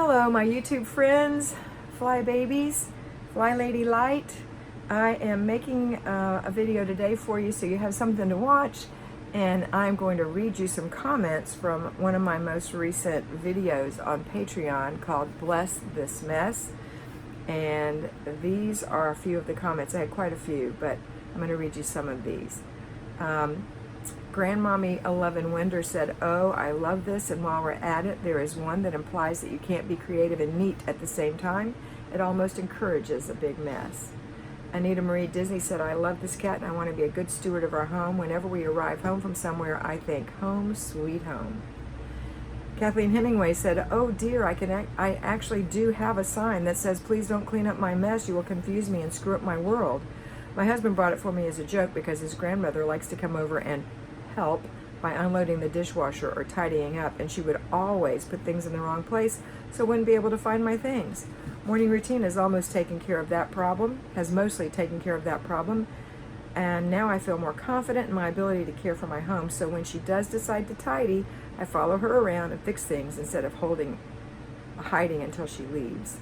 Hello, my YouTube friends, fly babies, FlyLady Light. I am making a video today for you so you have something to watch, and I'm going to read you some comments from one of my most recent videos on Patreon called Bless This Mess. And these are a few of the comments. I had quite a few, but I'm going to read you some of these. Grandmommy 11 Winder said, "Oh, I love this, and while we're at it, there is one that implies that you can't be creative and neat at the same time. It almost encourages a big mess." Anita Marie Disney said, "I love this cat, and I want to be a good steward of our home. Whenever we arrive home from somewhere, I think, home sweet home." Kathleen Hemingway said, "Oh dear, I actually do have a sign that says, 'Please don't clean up my mess. You will confuse me and screw up my world.' My husband brought it for me as a joke because his grandmother likes to come over and help by unloading the dishwasher or tidying up, and she would always put things in the wrong place, so I wouldn't be able to find my things. Morning routine has almost taken care of that problem, has mostly taken care of that problem, and now I feel more confident in my ability to care for my home, so when she does decide to tidy, I follow her around and fix things instead of hiding until she leaves."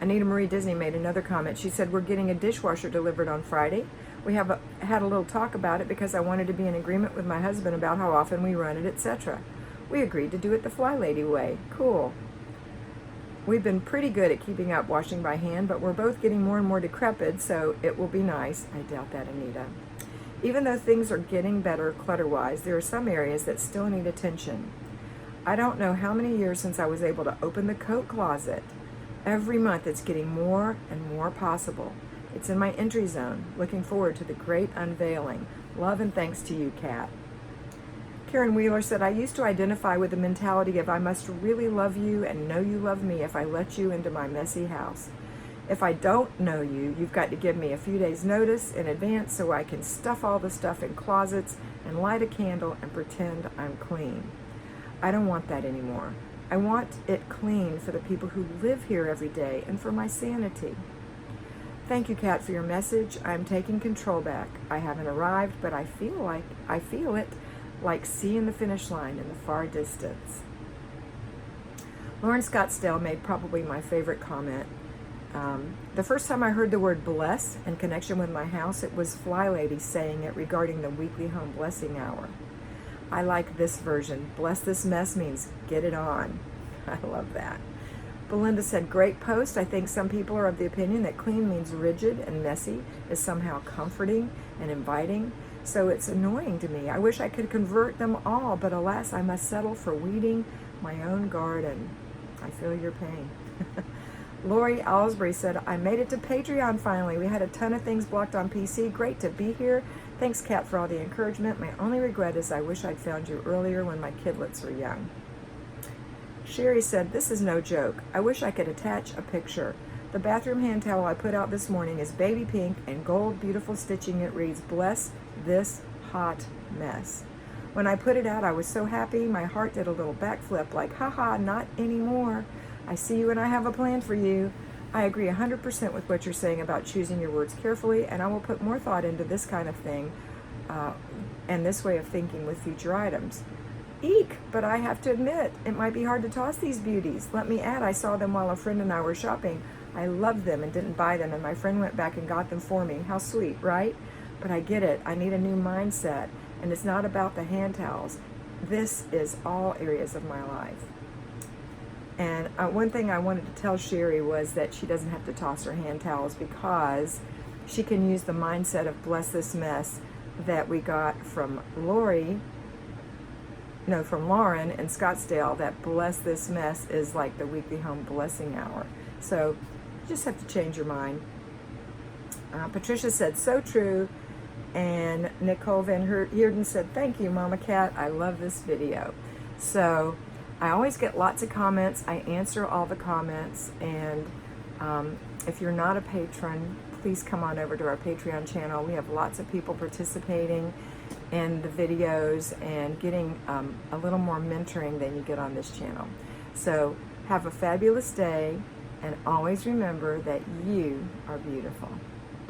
Anita Marie Disney made another comment. She said, "We're getting a dishwasher delivered on Friday. We had a little talk about it because I wanted to be in agreement with my husband about how often we run it, etc. We agreed to do it the FlyLady way. Cool. We've been pretty good at keeping up washing by hand, but we're both getting more and more decrepit, so it will be nice." I doubt that, Anita. "Even though things are getting better clutter-wise, there are some areas that still need attention. I don't know how many years since I was able to open the coat closet. Every month it's getting more and more possible. It's in my entry zone. Looking forward to the great unveiling. Love and thanks to you, Kat." Karen Wheeler said, "I used to identify with the mentality of I must really love you and know you love me if I let you into my messy house. If I don't know you, you've got to give me a few days notice in advance so I can stuff all the stuff in closets and light a candle and pretend I'm clean. I don't want that anymore. I want it clean for the people who live here every day and for my sanity. Thank you, Kat, for your message. I'm taking control back. I haven't arrived, but I feel it like seeing the finish line in the far distance." Lauren Scottsdale made probably my favorite comment. The first time I heard the word bless in connection with my house, it was FlyLady saying it regarding the weekly home blessing hour. I like this version. Bless this mess means get it on. I love that. Belinda said, "Great post. I think some people are of the opinion that clean means rigid and messy is somehow comforting and inviting. So it's annoying to me. I wish I could convert them all, but alas, I must settle for weeding my own garden." I feel your pain. Lori Alsbury said, "I made it to Patreon finally. We had a ton of things blocked on PC. Great to be here. Thanks, Kat, for all the encouragement. My only regret is I wish I'd found you earlier when my kidlets were young." Sherry said, "This is no joke. I wish I could attach a picture. The bathroom hand towel I put out this morning is baby pink and gold beautiful stitching. It reads, 'Bless this hot mess.' When I put it out, I was so happy. My heart did a little backflip like, haha, not anymore. I see you and I have a plan for you. I agree 100% with what you're saying about choosing your words carefully, and I will put more thought into this kind of thing and this way of thinking with future items. Eek, but I have to admit, it might be hard to toss these beauties. Let me add, I saw them while a friend and I were shopping. I loved them and didn't buy them, and my friend went back and got them for me. How sweet, right? But I get it. I need a new mindset, and it's not about the hand towels. This is all areas of my life." And one thing I wanted to tell Sherry was that she doesn't have to toss her hand towels because she can use the mindset of bless this mess that we got from Lauren in Scottsdale, that bless this mess is like the weekly home blessing hour. So you just have to change your mind. Patricia said, "So true." And Nicole Van Heerden said, "Thank you, Mama Kat. I love this video." So I always get lots of comments. I answer all the comments. And if you're not a patron, please come on over to our Patreon channel. We have lots of people participating in the videos and getting a little more mentoring than you get on this channel. So have a fabulous day, and always remember that you are beautiful.